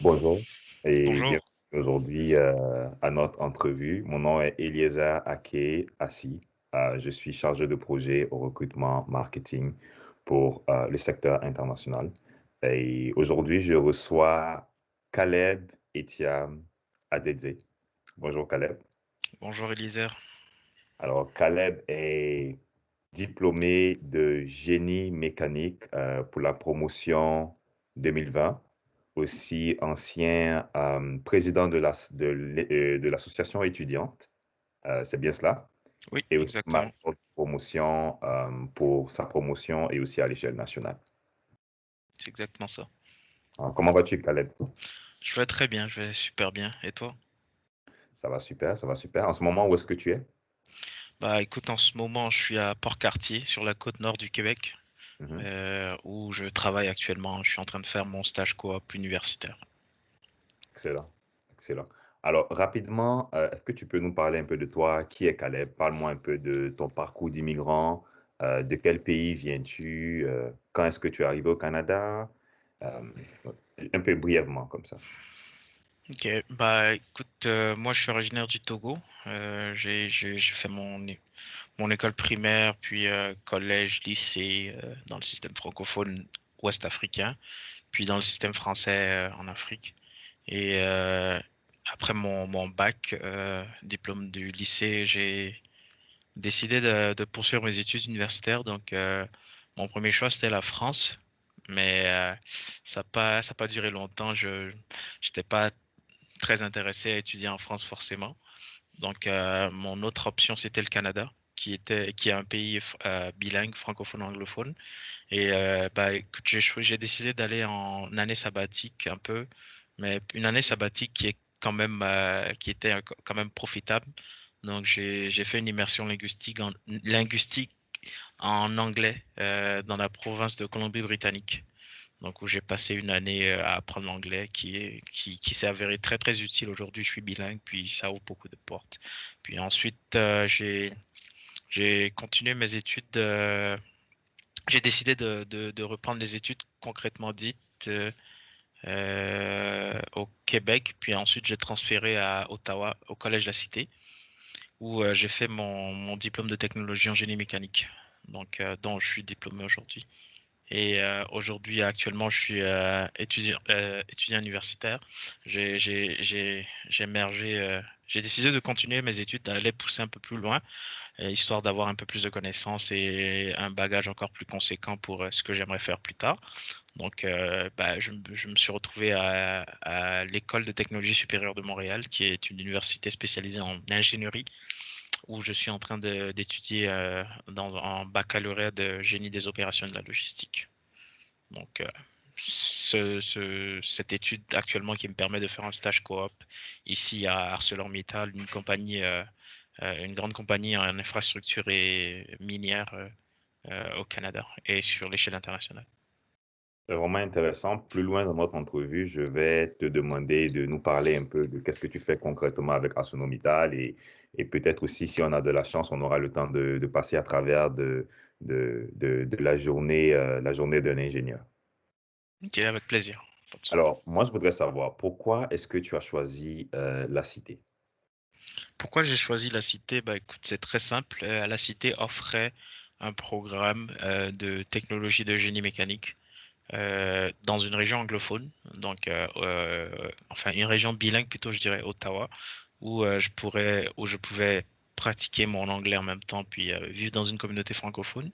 Bonjour et Bonjour. bienvenue aujourd'hui à notre entrevue. Mon nom est Eliezer Ake Assi. Je suis chargé de projet au recrutement marketing pour le secteur international. Et aujourd'hui, je reçois Caleb Etiam Adedze. Bonjour Caleb. Bonjour Eliezer. Alors, Caleb est diplômé de génie mécanique pour la promotion 2020, aussi ancien président de l'association étudiante, c'est bien cela, Oui, et aussi exactement. master de promotion pour sa promotion et aussi à l'échelle nationale. C'est exactement ça. Alors, comment vas-tu, Caleb? Je vais très bien, je vais super bien. Et toi? Ça va super, ça va super. En ce moment, où est-ce que tu es? Bah écoute, en ce moment, je suis à Port-Cartier, sur la côte nord du Québec, Mhm. où je travaille actuellement. Je suis en train de faire mon stage coop universitaire. Excellent, excellent. Alors, rapidement, est-ce que tu peux nous parler un peu de toi? Qui est Caleb? Parle-moi un peu de ton parcours d'immigrant. De quel pays viens-tu? Quand est-ce que tu es arrivé au Canada? Euh, un peu brièvement, comme ça. Ok, bah écoute, moi je suis originaire du Togo. J'ai fait mon école primaire, puis collège, lycée dans le système francophone ouest africain, puis dans le système français en Afrique. Et après mon bac, diplôme du lycée, j'ai décidé de poursuivre mes études universitaires. Donc, mon premier choix, c'était la France. Mais ça a pas duré longtemps. Je n'étais pas très intéressé à étudier en France forcément. Donc, mon autre option, c'était le Canada, qui est un pays bilingue, francophone-anglophone. Et bah, écoute, j'ai décidé d'aller en année sabbatique un peu, mais une année sabbatique qui était quand même profitable. Donc j'ai fait une immersion linguistique en anglais dans la province de Colombie-Britannique. Donc où j'ai passé une année à apprendre l'anglais qui s'est avéré très très utile. Aujourd'hui, je suis bilingue, puis ça ouvre beaucoup de portes. Puis ensuite, j'ai continué mes études. J'ai décidé de reprendre les études concrètement dites au Québec, puis ensuite j'ai transféré à Ottawa, au Collège de la Cité, où j'ai fait mon diplôme de technologie en génie mécanique, donc dont je suis diplômé aujourd'hui. Et aujourd'hui, actuellement, je suis étudiant universitaire. J'ai émergé, j'ai décidé de continuer mes études, d'aller pousser un peu plus loin histoire d'avoir un peu plus de connaissances et un bagage encore plus conséquent pour ce que j'aimerais faire plus tard. Donc, bah, je me suis retrouvé à l'École de technologie supérieure de Montréal, qui est une université spécialisée en ingénierie, où je suis en train d'étudier en baccalauréat de génie des opérations et de la logistique. Donc, cette étude actuellement qui me permet de faire un stage coop ici à ArcelorMittal, une grande compagnie en infrastructure et minière au Canada et sur l'échelle internationale. C'est vraiment intéressant. Plus loin dans notre entrevue, je vais te demander de nous parler un peu de qu'est-ce que tu fais concrètement avec ArcelorMittal et peut-être aussi, si on a de la chance, on aura le temps de passer à travers de la journée d'un ingénieur. Ok, avec plaisir. Pas de souci. Alors, moi, je voudrais savoir pourquoi est-ce que tu as choisi la cité? Pourquoi j'ai choisi la Cité? Bah, écoute, c'est très simple. La Cité offrait un programme de technologie de génie mécanique dans une région anglophone, donc enfin une région bilingue plutôt, je dirais Ottawa, où je pouvais pratiquer mon anglais en même temps, puis vivre dans une communauté francophone.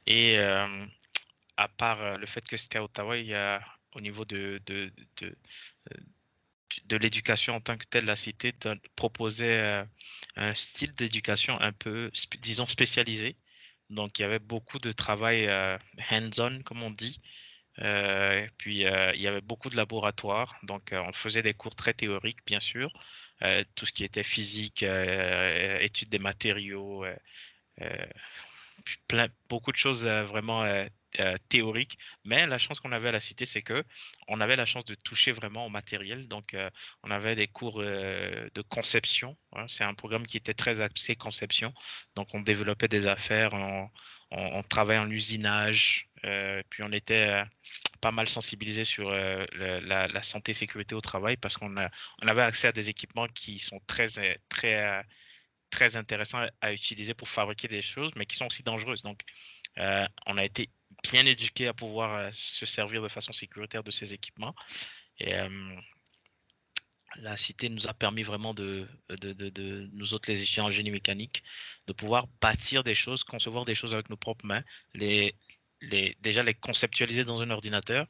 Et à part le fait que c'était à Ottawa, il y a au niveau de, de l'éducation en tant que telle, la cité proposait un style d'éducation un peu, disons, spécialisé. Donc, il y avait beaucoup de travail hands-on, comme on dit. Puis, il y avait beaucoup de laboratoires. Donc, on faisait des cours très théoriques, bien sûr. Tout ce qui était physique, étude des matériaux, euh, beaucoup de choses vraiment théoriques. Mais la chance qu'on avait à la cité, c'est que on avait la chance de toucher vraiment au matériel. Donc, on avait des cours de conception, hein. C'est un programme qui était très axé conception. Donc, on développait des affaires, on travaillait en usinage, Puis on était pas mal sensibilisés sur la santé et sécurité au travail parce on avait accès à des équipements qui sont très intéressants à utiliser pour fabriquer des choses, mais qui sont aussi dangereuses. Donc, on a été bien éduqués à pouvoir se servir de façon sécuritaire de ces équipements. Et la cité nous a permis vraiment nous autres, les étudiants en génie mécanique, de pouvoir bâtir des choses, concevoir des choses avec nos propres mains, déjà les conceptualiser dans un ordinateur,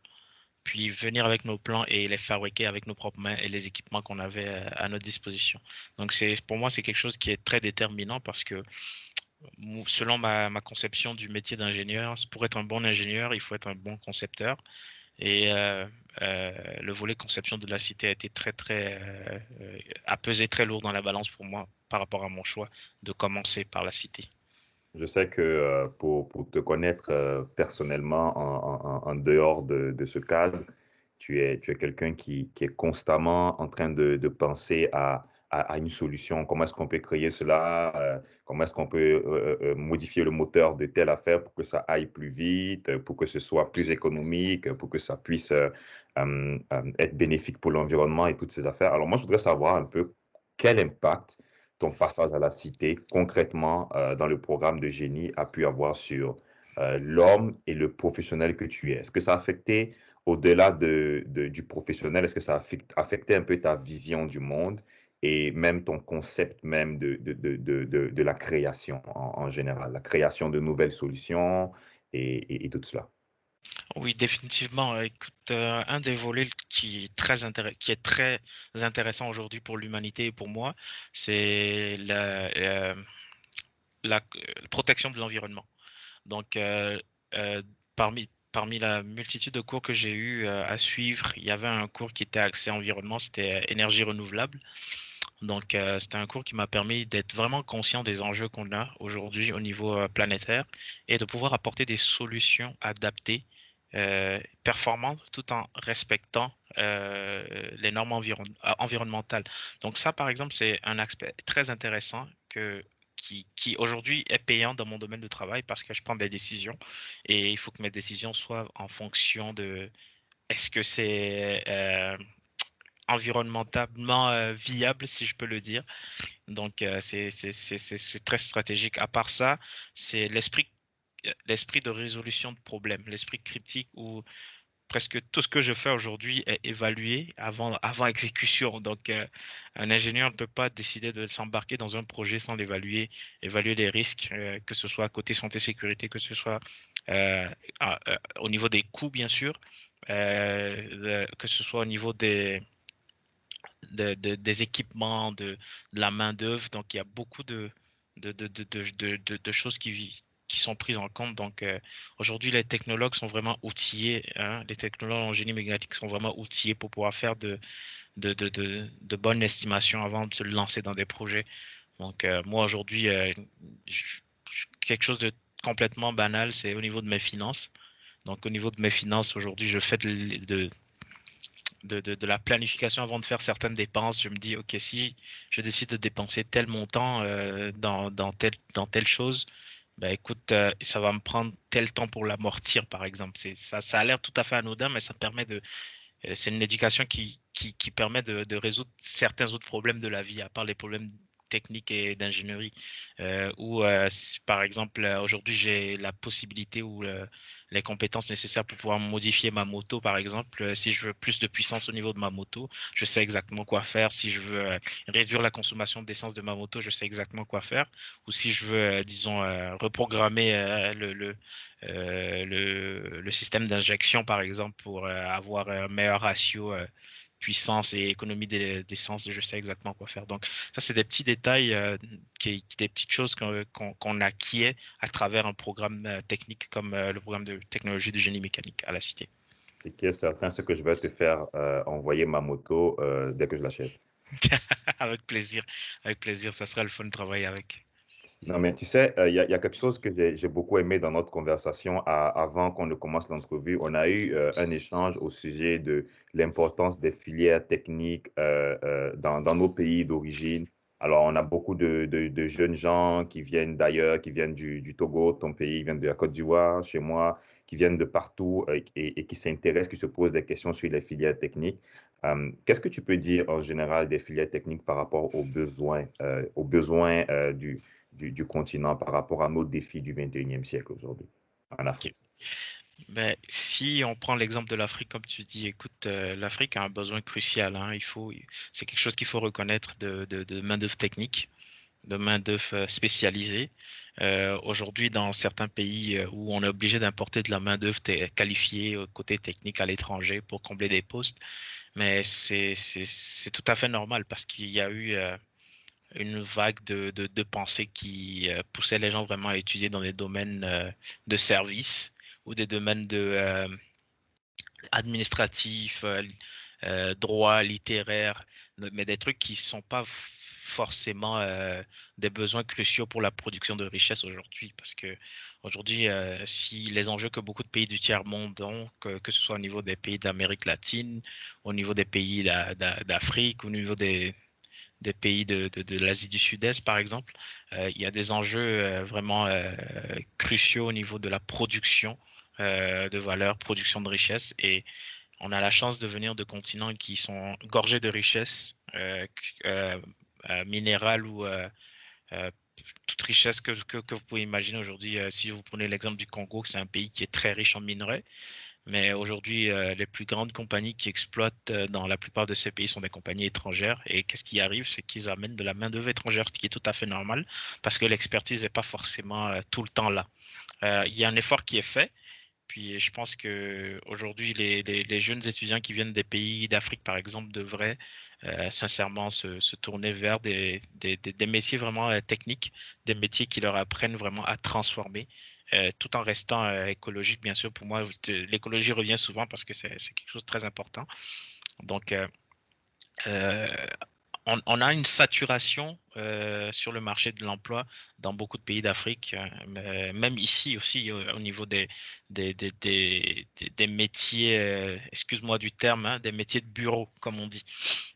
puis venir avec nos plans et les fabriquer avec nos propres mains et les équipements qu'on avait à notre disposition. Donc, pour moi, c'est quelque chose qui est très déterminant parce que selon ma conception du métier d'ingénieur, pour être un bon ingénieur, il faut être un bon concepteur. Et le volet conception de la cité a pesé très lourd dans la balance pour moi par rapport à mon choix de commencer par la cité. Je sais que pour te connaître personnellement en dehors de ce cadre, tu es quelqu'un qui est constamment en train de penser à une solution. Comment est-ce qu'on peut créer cela? Comment est-ce qu'on peut modifier le moteur de telle affaire pour que ça aille plus vite, pour que ce soit plus économique, pour que ça puisse être bénéfique pour l'environnement et toutes ces affaires. Alors moi, je voudrais savoir un peu quel impact ton passage à la cité, concrètement, dans le programme de génie, a pu avoir sur l'homme et le professionnel que tu es. Est-ce que ça a affecté, au-delà du professionnel, est-ce que ça a affecté un peu ta vision du monde et même ton concept même de la création en général, la création de nouvelles solutions et tout cela? Oui, définitivement. Écoute, un des volets qui est qui est très intéressant aujourd'hui pour l'humanité et pour moi, c'est la protection de l'environnement. Donc, parmi la multitude de cours que j'ai eu à suivre, il y avait un cours qui était axé environnement, c'était énergie renouvelable. Donc, c'était un cours qui m'a permis d'être vraiment conscient des enjeux qu'on a aujourd'hui au niveau planétaire et de pouvoir apporter des solutions adaptées, performantes, tout en respectant les normes environnementales. Donc, ça, par exemple, c'est un aspect très intéressant qui aujourd'hui est payant dans mon domaine de travail parce que je prends des décisions et il faut que mes décisions soient en fonction de est-ce que c'est environnementalement viable, si je peux le dire. Donc, c'est très stratégique. À part ça, c'est l'esprit de résolution de problèmes, l'esprit critique où presque tout ce que je fais aujourd'hui est évalué avant exécution. Donc, un ingénieur ne peut pas décider de s'embarquer dans un projet sans l'évaluer, évaluer les risques, que ce soit côté santé-sécurité, que ce soit au niveau des coûts, bien sûr, que ce soit au niveau des équipements, de la main-d'œuvre. Donc, il y a beaucoup de choses qui sont prises en compte. Donc, aujourd'hui, les technologues sont vraiment outillés, hein, les technologues en génie mécanique sont vraiment outillés pour pouvoir faire de bonnes estimations avant de se lancer dans des projets. Donc, moi, aujourd'hui, quelque chose de complètement banal, c'est au niveau de mes finances. Donc, au niveau de mes finances, aujourd'hui, je fais de la planification avant de faire certaines dépenses. Je me dis, OK, si je décide de dépenser tel montant dans telle chose, ben écoute, ça va me prendre tel temps pour l'amortir, par exemple. Ça a l'air tout à fait anodin, mais ça permet c'est une éducation qui permet de résoudre certains autres problèmes de la vie, à part les problèmes techniques et d'ingénierie. Par exemple, aujourd'hui, j'ai la possibilité ou les compétences nécessaires pour pouvoir modifier ma moto, par exemple. Si je veux plus de puissance au niveau de ma moto, je sais exactement quoi faire. Si je veux réduire la consommation d'essence de ma moto, je sais exactement quoi faire. Ou si je veux, disons, reprogrammer le système d'injection, par exemple, pour avoir un meilleur ratio puissance et économie d'essence, je sais exactement quoi faire. Donc, ça, c'est des petits détails, des petites choses qu'on acquiert à travers un programme technique comme le programme de technologie de génie mécanique à la Cité. C'est qui est certain, ce que je vais te faire envoyer ma moto dès que je l'achète. Avec plaisir, ça sera le fun de travailler avec. Non, mais tu sais, il y a quelque chose que j'ai beaucoup aimé dans notre conversation avant qu'on ne commence l'entrevue. On a eu un échange au sujet de l'importance des filières techniques dans nos pays d'origine. Alors, on a beaucoup de jeunes gens qui viennent d'ailleurs, qui viennent du Togo, ton pays, ils viennent de la Côte d'Ivoire, chez moi, qui viennent de partout et qui s'intéressent, qui se posent des questions sur les filières techniques. Qu'est-ce que tu peux dire en général des filières techniques par rapport aux besoins du continent, par rapport à nos défis du 21e siècle aujourd'hui en Ok. Afrique? Ben, si on prend l'exemple de l'Afrique, comme tu dis, écoute, l'Afrique a un besoin crucial, hein, c'est quelque chose qu'il faut reconnaître de main-d'œuvre technique, de main-d'œuvre spécialisée. Aujourd'hui, dans certains pays où on est obligé d'importer de la main-d'œuvre qualifiée côté technique à l'étranger pour combler des postes, mais c'est tout à fait normal parce qu'il y a eu une vague de pensée qui poussait les gens vraiment à étudier dans des domaines de services ou des domaines administratifs, droit, littéraire, mais des trucs qui ne sont pas forcément des besoins cruciaux pour la production de richesse aujourd'hui. Parce que aujourd'hui, si les enjeux que beaucoup de pays du tiers-monde ont, que ce soit au niveau des pays d'Amérique latine, au niveau des pays d'Afrique, au niveau des pays de l'Asie du Sud-Est, par exemple, il y a des enjeux vraiment cruciaux au niveau de la production de valeur, production de richesse. Et on a la chance de venir de continents qui sont gorgés de richesses minérales ou toute richesse que vous pouvez imaginer aujourd'hui. Si vous prenez l'exemple du Congo, c'est un pays qui est très riche en minerais. Mais aujourd'hui, les plus grandes compagnies qui exploitent dans la plupart de ces pays sont des compagnies étrangères. Et qu'est-ce qui arrive? C'est qu'ils amènent de la main-d'œuvre étrangère, ce qui est tout à fait normal parce que l'expertise n'est pas forcément tout le temps là. Il y a un effort qui est fait. Puis je pense que aujourd'hui, les jeunes étudiants qui viennent des pays d'Afrique, par exemple, devraient sincèrement se tourner vers des métiers vraiment techniques, des métiers qui leur apprennent vraiment à transformer, tout en restant écologique, bien sûr. Pour moi, l'écologie revient souvent parce que c'est quelque chose de très important. Donc, euh, on a une saturation sur le marché de l'emploi dans beaucoup de pays d'Afrique, même ici aussi au niveau des métiers, excuse-moi du terme, hein, des métiers de bureau, comme on dit.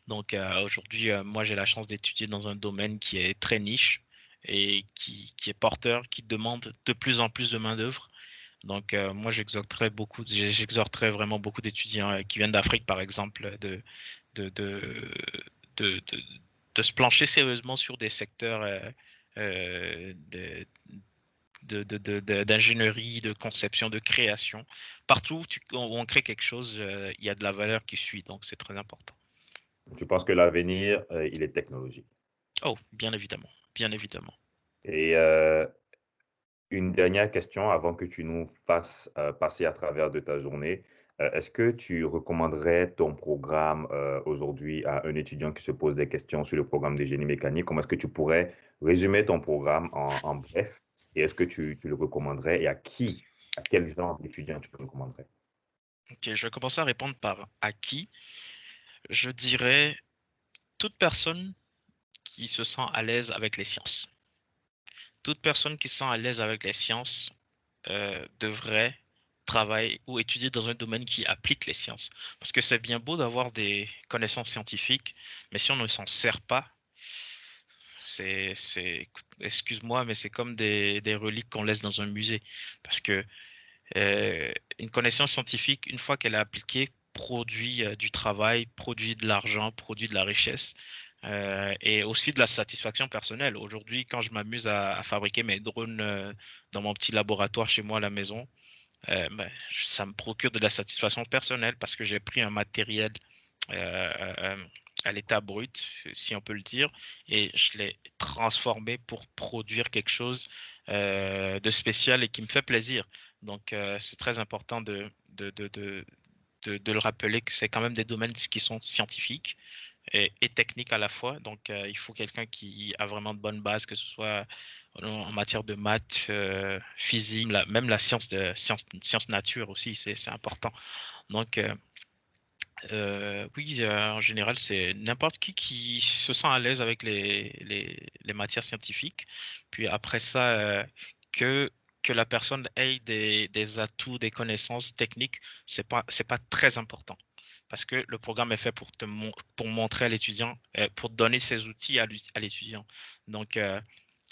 Donc aujourd'hui, moi j'ai la chance d'étudier dans un domaine qui est très niche et qui est porteur, qui demande de plus en plus de main-d'œuvre. Donc moi j'exhorterais vraiment beaucoup d'étudiants qui viennent d'Afrique, par exemple, de, de, de, de, de se plancher sérieusement sur des secteurs euh, de, d'ingénierie, de conception, de création. Partout où on crée quelque chose, il y a de la valeur qui suit, donc c'est très important. Je pense que l'avenir, il est technologique. Oh, bien évidemment, bien évidemment. Et une dernière question avant que tu nous fasses passer à travers de ta journée. Est-ce que tu recommanderais ton programme aujourd'hui à un étudiant qui se pose des questions sur le programme de génie mécanique? Comment est-ce que tu pourrais résumer ton programme en bref? Et est-ce que tu le recommanderais et à quel genre d'étudiant tu le recommanderais? Ok, je vais commencer à répondre par acquis. Je dirais toute personne qui se sent à l'aise avec les sciences. Toute personne qui se sent à l'aise avec les sciences devrait travailler ou étudier dans un domaine qui applique les sciences. Parce que c'est bien beau d'avoir des connaissances scientifiques, mais si on ne s'en sert pas, excuse-moi, mais c'est comme des reliques qu'on laisse dans un musée. Parce que une connaissance scientifique, une fois qu'elle est appliquée, produit du travail, produit de l'argent, produit de la richesse et aussi de la satisfaction personnelle. Aujourd'hui, quand je m'amuse à fabriquer mes drones dans mon petit laboratoire chez moi à la maison, ben, ça me procure de la satisfaction personnelle parce que j'ai pris un matériel euh, à l'état brut, si on peut le dire, et je l'ai transformé pour produire quelque chose de spécial et qui me fait plaisir. Donc, c'est très important de le rappeler que c'est quand même des domaines qui sont scientifiques et techniques à la fois. Donc, il faut quelqu'un qui a vraiment de bonnes bases, que ce soit en matière de maths, physique, même la science nature aussi, c'est important. Donc, oui, en général, c'est n'importe qui se sent à l'aise avec les matières scientifiques. Puis après ça, que, que la personne ait des atouts, des connaissances techniques, c'est pas très important. Parce que le programme est fait pour montrer à l'étudiant, pour donner ses outils à l'étudiant. Donc,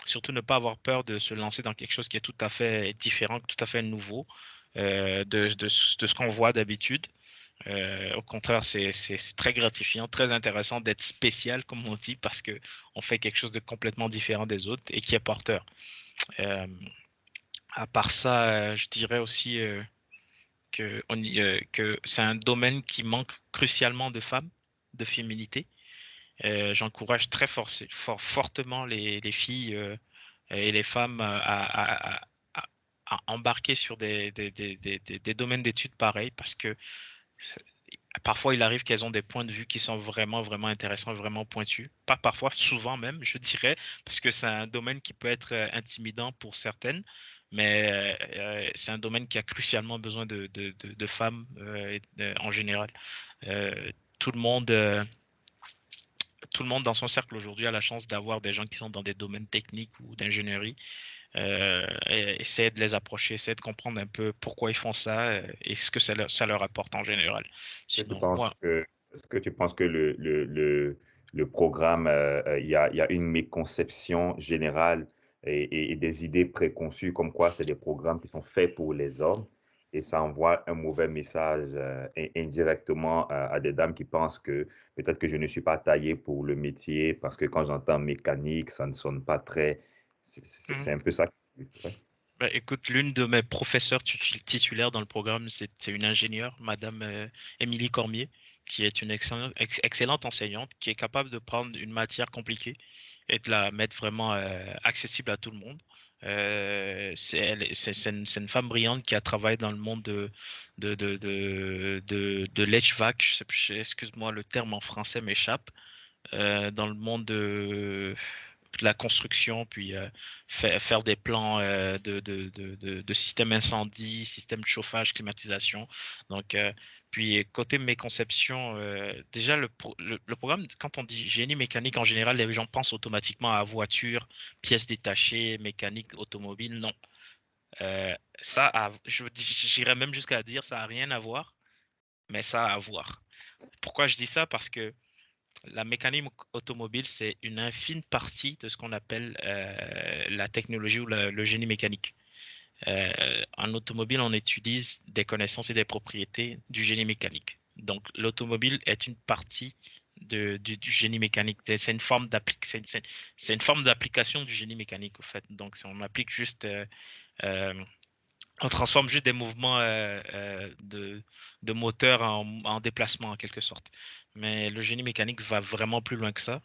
surtout ne pas avoir peur de se lancer dans quelque chose qui est tout à fait différent, tout à fait nouveau. de ce qu'on voit d'habitude. Au contraire, c'est très gratifiant, très intéressant d'être spécial, comme on dit, parce que on fait quelque chose de complètement différent des autres et qui est porteur. Euh, à part ça, je dirais aussi que c'est un domaine qui manque crucialement de femmes, de féminité. J'encourage très fortement les filles et les femmes à embarquer sur des domaines d'études pareils parce que parfois il arrive qu'elles ont des points de vue qui sont vraiment, vraiment intéressants, vraiment pointus. Pas parfois, souvent même, je dirais, parce que c'est un domaine qui peut être intimidant pour certaines, mais c'est un domaine qui a crucialement besoin de femmes en général. Euh, tout le monde. Tout le monde dans son cercle aujourd'hui a la chance d'avoir des gens qui sont dans des domaines techniques ou d'ingénierie. Essayer de les approcher, essayer de comprendre un peu pourquoi ils font ça et ce que ça leur apporte en général. que tu Sinon, penses moi, que, est-ce que tu penses que le programme, il y a une méconception générale et des idées préconçues comme quoi c'est des programmes qui sont faits pour les hommes et ça envoie un mauvais message indirectement à des dames qui pensent que peut-être que je ne suis pas taillé pour le métier parce que quand j'entends mécanique, ça ne sonne pas très... C'est mhm. un peu ça. Ouais. Bah, écoute, l'une de mes professeurs titulaires dans le programme, c'est une ingénieure, Madame Émilie Cormier, qui est une excellente enseignante, qui est capable de prendre une matière compliquée et de la mettre vraiment accessible à tout le monde. C'est une femme brillante qui a travaillé dans le monde de l'HVAC. Excuse-moi, le terme en français m'échappe. Dans le monde de la construction, puis faire des plans de système incendie, système de chauffage, climatisation. Donc, puis côté méconception, déjà le programme, quand on dit génie mécanique en général, les gens pensent automatiquement à voiture, pièces détachées, mécanique, automobile. Non. J'irais même jusqu'à dire ça a rien à voir, mais ça a à voir. Pourquoi je dis ça? Parce que la mécanique automobile, c'est une infime partie de ce qu'on appelle la technologie ou le génie mécanique. En automobile, on utilise des connaissances et des propriétés du génie mécanique. Donc, l'automobile est une partie du génie mécanique. C'est une forme d'application du génie mécanique, au fait. Donc, on applique juste euh, on transforme juste des mouvements de moteur en déplacement en quelque sorte. Mais le génie mécanique va vraiment plus loin que ça.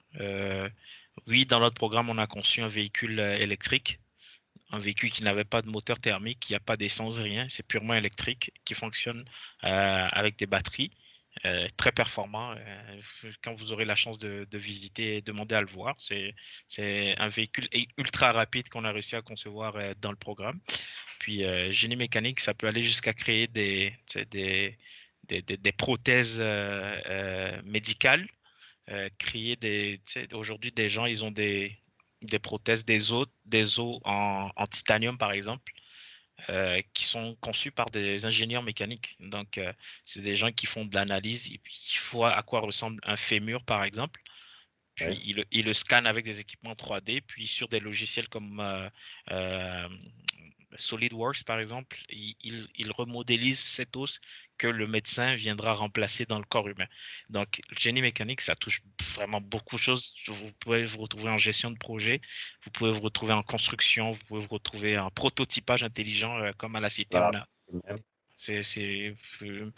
Oui, dans notre programme, on a conçu un véhicule électrique, un véhicule qui n'avait pas de moteur thermique, il n'y a pas d'essence, rien. C'est purement électrique qui fonctionne avec des batteries. Très performant. Quand vous aurez la chance de visiter, demandez à le voir. C'est un véhicule ultra rapide qu'on a réussi à concevoir dans le programme. Puis génie mécanique, ça peut aller jusqu'à créer tu sais, des prothèses médicales, créer tu sais, aujourd'hui des gens, ils ont des prothèses, des os en titanium par exemple, qui sont conçues par des ingénieurs mécaniques. Donc c'est des gens qui font de l'analyse, et puis ils voient à quoi ressemble un fémur par exemple. Puis Ouais. il le scanne avec des équipements 3D, puis sur des logiciels comme euh, SolidWorks, par exemple, il remodélise cet os que le médecin viendra remplacer dans le corps humain. Donc, le génie mécanique, ça touche vraiment beaucoup de choses. Vous pouvez vous retrouver en gestion de projet, vous pouvez vous retrouver en construction, vous pouvez vous retrouver en prototypage intelligent, comme à la Cité, on Voilà. a. C'est, c'est, euh,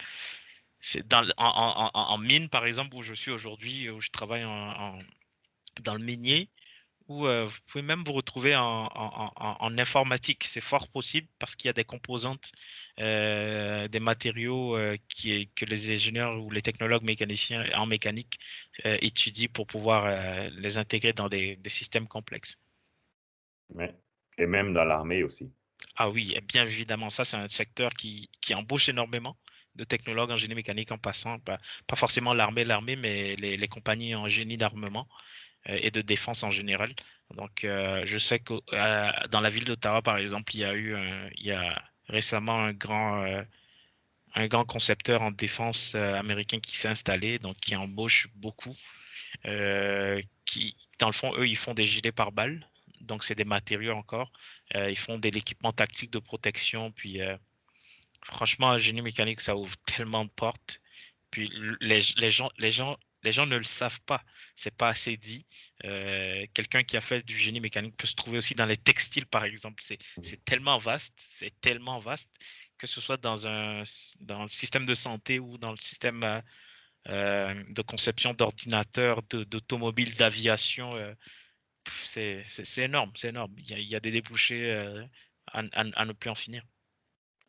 c'est en mine, par exemple, où je suis aujourd'hui, où je travaille dans le minier, ou vous pouvez même vous retrouver en informatique. C'est fort possible parce qu'il y a des composantes, des matériaux que les ingénieurs ou les technologues mécaniciens en mécanique étudient pour pouvoir les intégrer dans des systèmes complexes. Ouais. Et même dans l'armée aussi. Ah oui, et bien évidemment, ça c'est un secteur qui embauche énormément de technologues en génie mécanique en passant, bah, pas forcément l'armée, mais les compagnies en génie d'armement et de défense en général. Donc, je sais que dans la ville d'Ottawa, par exemple, il y a récemment un grand concepteur en défense américain qui s'est installé, donc qui embauche beaucoup. Dans le fond, eux, ils font des gilets pare-balles. Donc, c'est des matériaux encore. Ils font de l'équipement tactique de protection. Puis, franchement, un génie mécanique, ça ouvre tellement de portes. Puis les gens ne le savent pas. C'est pas assez dit. Quelqu'un qui a fait du génie mécanique peut se trouver aussi dans les textiles, par exemple. C'est tellement vaste, c'est tellement vaste, que ce soit dans le système de santé ou dans le système de conception d'ordinateurs, d'automobiles, d'aviation. C'est énorme, c'est énorme. Il y a des débouchés à ne plus en finir.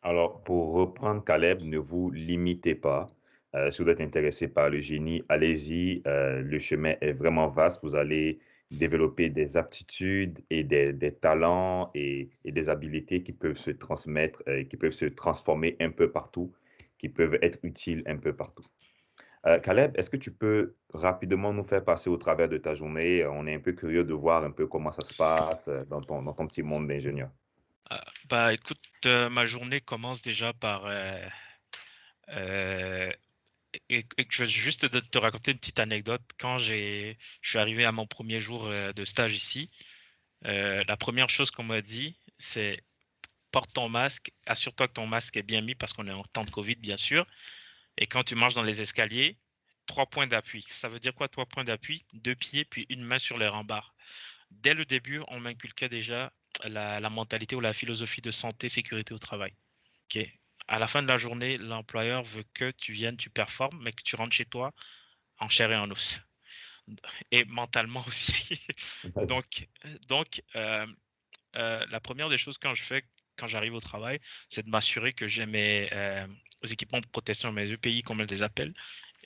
Alors, pour reprendre Caleb, ne vous limitez pas. Si vous êtes intéressé par le génie, allez-y. Le chemin est vraiment vaste. Vous allez développer des aptitudes et des talents et des habiletés qui peuvent se transmettre, qui peuvent se transformer un peu partout, qui peuvent être utiles un peu partout. Caleb, est-ce que tu peux rapidement nous faire passer au travers de ta journée? On est un peu curieux de voir un peu comment ça se passe dans ton petit monde d'ingénieur. Bah écoute, ma journée commence déjà par euh, et que je vais juste te raconter une petite anecdote. Je suis arrivé à mon premier jour de stage ici, la première chose qu'on m'a dit, c'est porte ton masque, assure-toi que ton masque est bien mis parce qu'on est en temps de Covid, bien sûr. Et quand tu marches dans les escaliers, 3 points d'appui. Ça veut dire quoi, 3 points d'appui? 2 pieds, puis une main sur les rambards. Dès le début, on m'inculquait déjà la mentalité ou la philosophie de santé, sécurité au travail. Ok. À la fin de la journée, l'employeur veut que tu viennes, tu performes, mais que tu rentres chez toi en chair et en os. Et mentalement aussi. Donc, donc, la première des choses quand je fais quand j'arrive au travail, c'est de m'assurer que j'ai mes équipements de protection, mes EPI, comme on les appelle.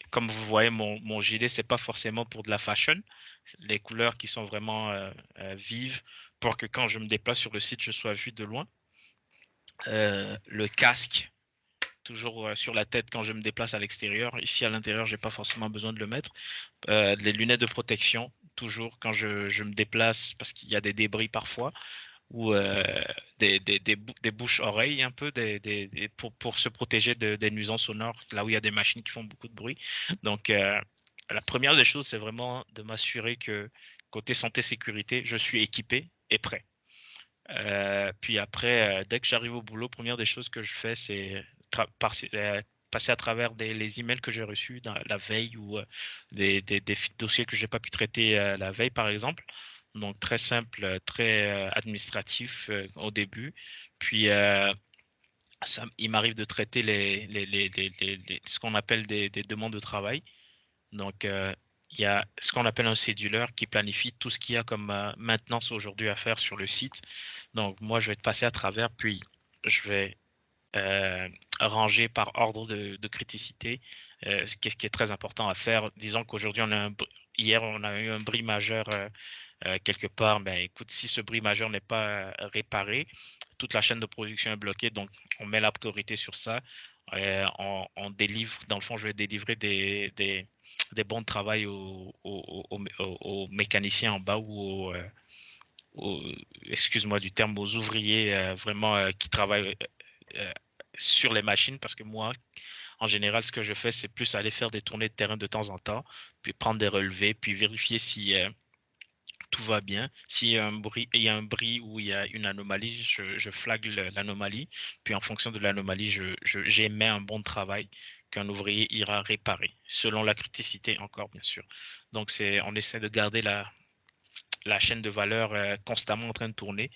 Comme vous voyez, mon gilet, c'est pas forcément pour de la fashion. Les couleurs qui sont vraiment vives pour que quand je me déplace sur le site, je sois vu de loin. Le casque, toujours sur la tête quand je me déplace à l'extérieur. Ici, à l'intérieur, j'ai pas forcément besoin de le mettre. Les lunettes de protection, toujours quand je me déplace, parce qu'il y a des débris parfois, ou des bouches-oreilles un peu pour se protéger des nuisances sonores, là où il y a des machines qui font beaucoup de bruit. Donc, la première des choses, c'est vraiment de m'assurer que côté santé-sécurité, je suis équipé et prêt. Puis après, dès que j'arrive au boulot, première des choses que je fais, c'est passer à travers les emails que j'ai reçus la veille ou des dossiers que j'ai pas pu traiter la veille, par exemple. Donc très simple, très administratif au début. Puis il m'arrive de traiter ce qu'on appelle des demandes de travail. Donc, il y a ce qu'on appelle un céduleur qui planifie tout ce qu'il y a comme maintenance aujourd'hui à faire sur le site. Donc, moi, je vais te passer à travers, puis je vais ranger par ordre de criticité, ce qui est très important à faire. Disons qu'aujourd'hui, hier, on a eu un bris majeur quelque part. Ben, écoute, si ce bris majeur n'est pas réparé, toute la chaîne de production est bloquée. Donc, on met la priorité sur ça. On délivre, dans le fond, je vais délivrer des bons de travail aux mécaniciens en bas ou excuse-moi du terme, aux ouvriers vraiment qui travaillent euh, sur les machines parce que moi, en général, ce que je fais, c'est plus aller faire des tournées de terrain de temps en temps, puis prendre des relevés, puis vérifier si tout va bien. S'il y a un bris ou il y a une anomalie, je flague l'anomalie. Puis en fonction de l'anomalie, j'émets un bon de travail qu'un ouvrier ira réparer, selon la criticité encore, bien sûr. Donc, on essaie de garder la chaîne de valeur constamment en train de tourner.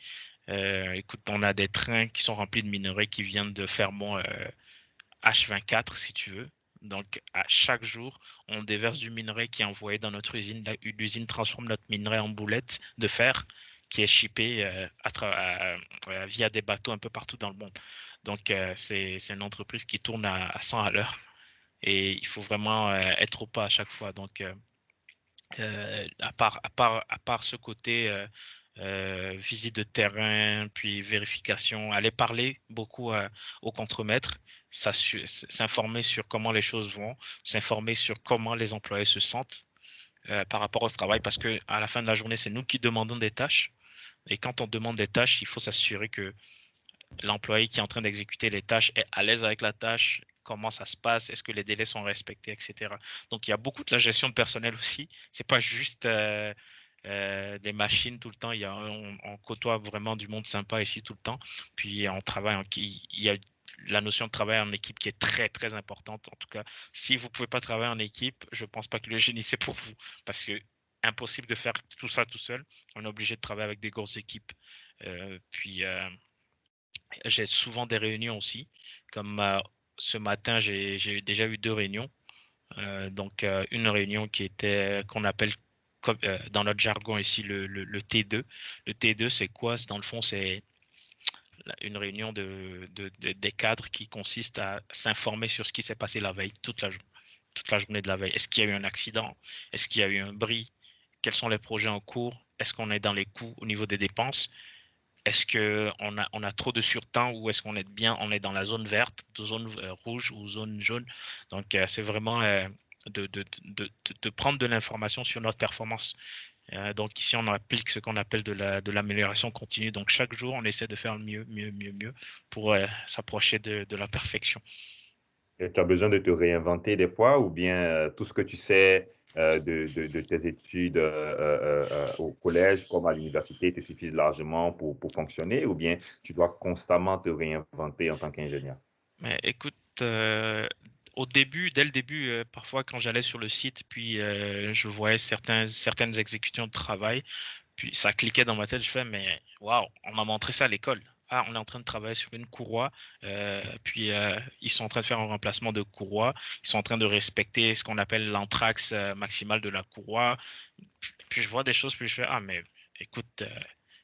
Écoute, on a des trains qui sont remplis de minerais qui viennent de Fermont H24, si tu veux. Donc, à chaque jour, on déverse du minerai qui est envoyé dans notre usine. L'usine transforme notre minerai en boulettes de fer qui est shippé via des bateaux un peu partout dans le monde. Donc, c'est une entreprise qui tourne à 100 à l'heure et il faut vraiment être au pas à chaque fois. Donc, à part ce côté visite de terrain, puis vérification, aller parler beaucoup au contremaître, s'informer sur comment les choses vont, s'informer sur comment les employés se sentent par rapport au travail, parce que à la fin de la journée, c'est nous qui demandons des tâches. Et quand on demande des tâches, il faut s'assurer que l'employé qui est en train d'exécuter les tâches est à l'aise avec la tâche, comment ça se passe, est-ce que les délais sont respectés, etc. Donc il y a beaucoup de la gestion de personnel aussi. C'est pas juste des machines tout le temps. On côtoie vraiment du monde sympa ici tout le temps. Puis on travaille, il y a la notion de travail en équipe qui est très, très importante. En tout cas, si vous ne pouvez pas travailler en équipe, je ne pense pas que le génie, c'est pour vous. Parce que impossible de faire tout ça tout seul. On est obligé de travailler avec des grosses équipes. Puis, j'ai souvent des réunions aussi. Comme ce matin, j'ai déjà eu 2 réunions. Donc, une réunion qu'on appelle dans notre jargon ici le T2. Le T2, c'est quoi? Dans le fond, c'est une réunion des cadres qui consiste à s'informer sur ce qui s'est passé la veille, toute la journée de la veille. Est-ce qu'il y a eu un accident? Est-ce qu'il y a eu un bris? Quels sont les projets en cours? Est-ce qu'on est dans les coûts au niveau des dépenses? Est-ce qu'on a trop de surtemps ou est-ce qu'on est bien, on est dans la zone verte, zone rouge ou zone jaune? Donc, c'est vraiment de prendre de l'information sur notre performance. Donc, ici, on applique ce qu'on appelle de l'amélioration continue. Donc, chaque jour, on essaie de faire mieux pour s'approcher de la perfection. Et tu as besoin de te réinventer des fois ou bien tout ce que tu sais de tes études au collège comme à l'université te suffisent largement pour fonctionner ou bien tu dois constamment te réinventer en tant qu'ingénieur? Mais écoute, dès le début, parfois quand j'allais sur le site, puis je voyais certaines exécutions de travail, puis ça cliquait dans ma tête, je fais, mais waouh, on m'a montré ça à l'école. Ah, on est en train de travailler sur une courroie, puis ils sont en train de faire un remplacement de courroie, ils sont en train de respecter ce qu'on appelle l'anthrax maximal de la courroie. Puis je vois des choses, puis je fais, ah, mais écoute,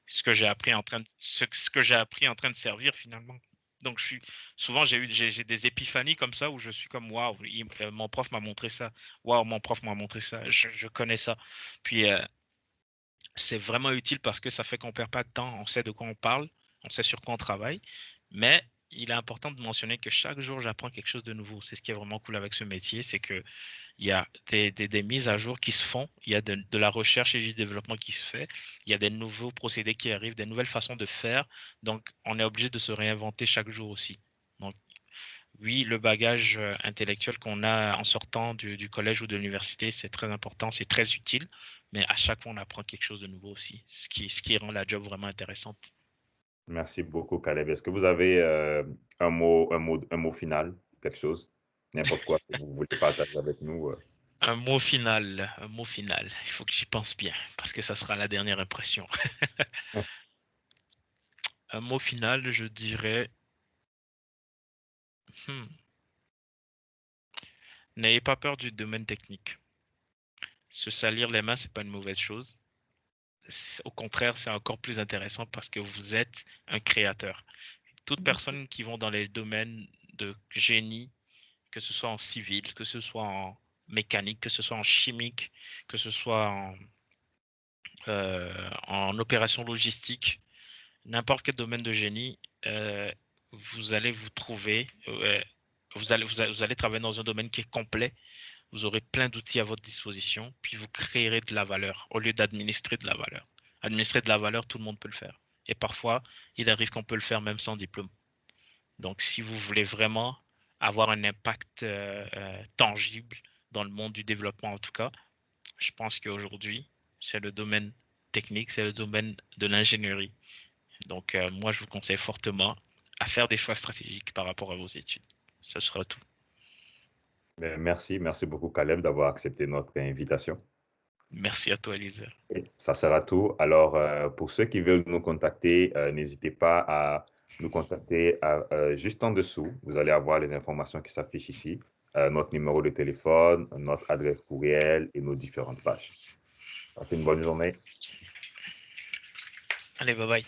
ce que j'ai appris ce que j'ai appris en train de servir finalement. Donc souvent j'ai des épiphanies comme ça où je suis comme waouh, mon prof m'a montré ça, waouh, mon prof m'a montré ça, je connais ça. Puis c'est vraiment utile parce que ça fait qu'on perd pas de temps, on sait de quoi on parle, on sait sur quoi on travaille, mais il est important de mentionner que chaque jour j'apprends quelque chose de nouveau. C'est ce qui est vraiment cool avec ce métier, c'est que il y a des mises à jour qui se font, il y a de la recherche et du développement qui se fait, il y a des nouveaux procédés qui arrivent, des nouvelles façons de faire. Donc, on est obligé de se réinventer chaque jour aussi. Donc, oui, le bagage intellectuel qu'on a en sortant du collège ou de l'université, c'est très important, c'est très utile, mais à chaque fois, on apprend quelque chose de nouveau aussi, ce qui rend la job vraiment intéressante. Merci beaucoup, Caleb. Est-ce que vous avez un mot final, quelque chose, n'importe quoi que vous voulez partager avec nous? Un mot final, il faut que j'y pense bien, parce que ça sera la dernière impression. Un mot final, je dirais, n'ayez pas peur du domaine technique. Se salir les mains, c'est pas une mauvaise chose. Au contraire, c'est encore plus intéressant parce que vous êtes un créateur. Toutes personnes qui vont dans les domaines de génie, que ce soit en civil, que ce soit en mécanique, que ce soit en chimique, que ce soit en opération logistique, n'importe quel domaine de génie, vous allez vous trouver, vous allez travailler dans un domaine qui est complet. Vous aurez plein d'outils à votre disposition, puis vous créerez de la valeur au lieu d'administrer de la valeur. Administrer de la valeur, tout le monde peut le faire. Et parfois, il arrive qu'on peut le faire même sans diplôme. Donc, si vous voulez vraiment avoir un impact tangible dans le monde du développement, en tout cas, je pense qu'aujourd'hui, c'est le domaine technique, c'est le domaine de l'ingénierie. Donc, moi, je vous conseille fortement à faire des choix stratégiques par rapport à vos études. Ce sera tout. Merci beaucoup, Caleb, d'avoir accepté notre invitation. Merci à toi, Elisa. Et ça sera tout. Alors, pour ceux qui veulent nous contacter, n'hésitez pas à nous contacter juste en dessous. Vous allez avoir les informations qui s'affichent ici, notre numéro de téléphone, notre adresse courriel et nos différentes pages. Passez une bonne journée. Allez, bye bye.